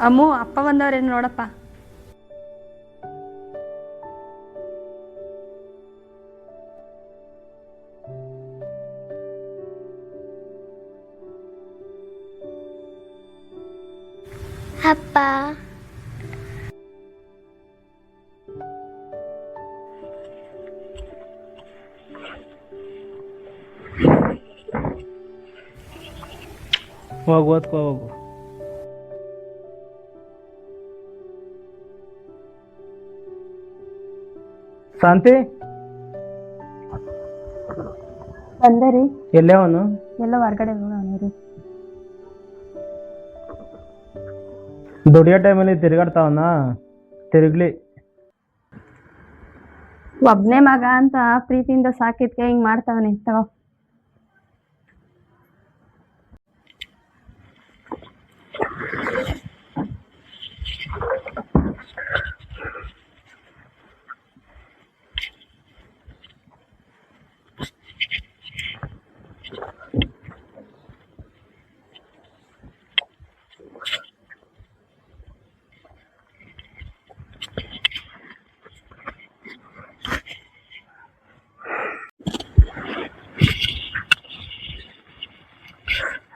ಅಮ್ಮು ಅಪ್ಪ ಬಂದವ್ರೇನು ನೋಡಪ್ಪ. ಅಪ್ಪ ಹೋಗು ಓದ್ಕೋ ಹೋಗು. ಶಾಂತಿ ಬಂದೆ ರೀ. ಎಲ್ಲೇ ಅವನು? ಎಲ್ಲ ಹೊರ್ಗಡೆ ಹೋಗೋಣ ರೀ. ದುಡಿಯೋ ಟೈಮಲ್ಲಿ ತಿರುಗಾಡ್ತಾವನ, ತಿರುಗ್ಲಿ. ಒಬ್ನೇ ಮಗ ಅಂತ ಪ್ರೀತಿಯಿಂದ ಸಾಕಿದ್ಕೆ ಹಿಂಗ್ ಮಾಡ್ತಾವನೆ. ತಗೋ.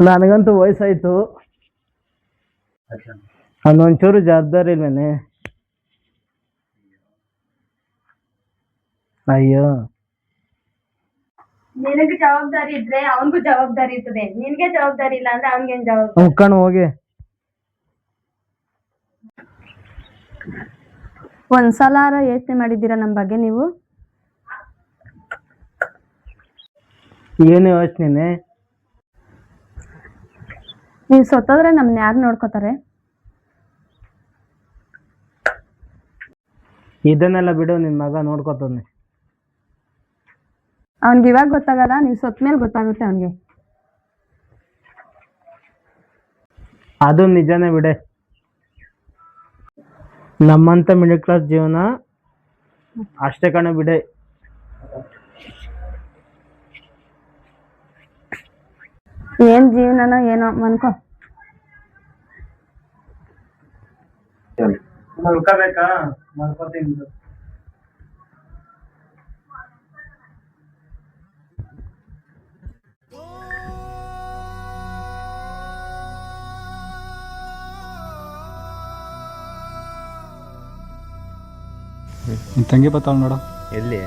ನನಗಂತೂ ವಯಸ್ಸಾಯ್ತು, ಅವನೊಂಚೂರು ಜವಾಬ್ದಾರಿ ಇಲ್ವೇನೆ. ಅಯ್ಯೋ, ನಿನಗೆ ಜವಾಬ್ದಾರಿ ಇದ್ರೆ ಅವನ್ಗೂ ಜವಾಬ್ದಾರಿ ಇರ್ತದೆ. ನಿನ್ಗೆ ಜವಾಬ್ದಾರಿ ಇಲ್ಲ ಅಂದ್ರೆ ಅವನ್ಗೇನ್ ಜವಾಬ್ದಾರಿ? ಮುಕ್ಕಣ ಹೋಗಿ. ಒಂದ್ಸಲಾರ ಯೋಚನೆ ಮಾಡಿದ್ದೀರಾ ನಮ್ ಬಗ್ಗೆ ನೀವು? ಏನು ಯೋಚನೆ? ನೀವ್ ಸತ್ತೋದ್ರೆ ನಮ್ನ ಯಾರು ನೋಡ್ಕೋತಾರೆ? ಇದನ್ನೆಲ್ಲ ಬಿಡು, ನಿನ್ ಮಗ ನೋಡ್ಕೊತಾನೆ. ಅವ್ನ್ಗೆ ಇವಾಗ ಗೊತ್ತಾಗಲ್ಲ, ನೀವ್ ಸತ್ ಮೇಲೆ ಗೊತ್ತಾಗುತ್ತೆ ಅವ್ನಿಗೆ. ಅದು ನಿಜಾನೇ ಬಿಡೆ. ನಮ್ಮಂತ ಮಿಡಲ್ ಕ್ಲಾಸ್ ಜೀವನ ಅಷ್ಟೇ ಕಣ ಬಿಡೆ. ಏನ್ ಜೀವನನೋ ಏನೋ ಮನ್ಕೋ. ಮಲ್ಕೋಬೇಕಾ? ಮಲ್ಕೋತೀನಿ. ನಿನ್ನ ತಂಗಿ ಬರ್ತಾಳೆ ನೋಡು. ಎಲ್ಲಿ?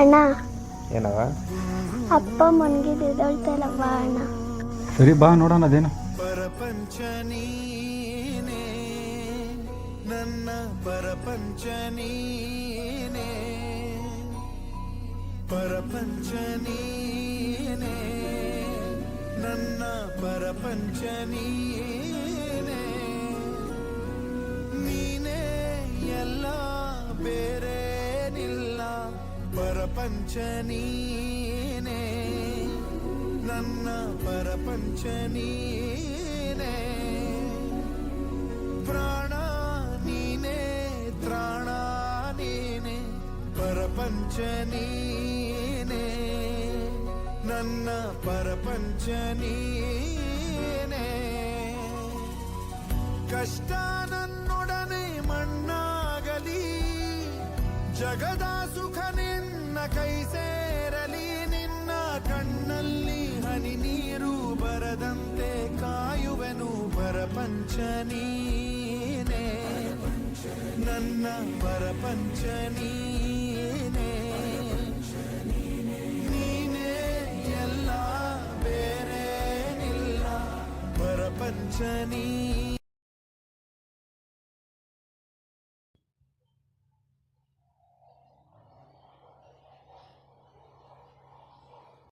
ಅಣ್ಣ, ಏನವ? ಅಪ್ಪ ಮನ್ಗಿದ್ದೇಳ್ತಲ್ಲವ್ವ ಅಣ್ಣ. ಸರಿ ಬಾ ನೋಡೋಣ ಅದೇನು. ಪರಪಂಚ ನೀನೇ ನನ್ನ ಪರಪಂಚ ನೀನೇ, ಪರಪಂಚ ನೀನೇ ನನ್ನ ಪರಪಂಚ ನೀನೇ, ನೀನೇ ಎಲ್ಲ ಬೇರೇನಿಲ್ಲ. ಪರಪಂಚ ನೀನೇ ನನ್ನ ಪರಪಂಚ ನೀನೇ, ಪ್ರಾಣ ನೀನೇ ತ್ರಾಣ ನೀನೇ. ಪರಪಂಚ ನೀನೇ ನನ್ನ ಪರಪಂಚ ನೀನೇ. ಕಷ್ಟ ನನ್ನೊಡನೆ ಮಣ್ಣಾಗಲಿ, ಜಗದ ಸುಖ ನಿನ್ನ ಕೈ ಸೇರಲಿ. ನಿನ್ನ ಕಣ್ಣಲ್ಲಿ ಹನಿ ನೀರು ಬರದಂತೆ ಕಾಯುವೆನು. ಪರಪಂಚ ನೀನೇ ನನ್ನ ಪರಪಂಚ ನೀನೇ, ನೀನೇ ಎಲ್ಲ ಬೇರೇನಿಲ್ಲ. ಪರಪಂಚ ನೀನೇ.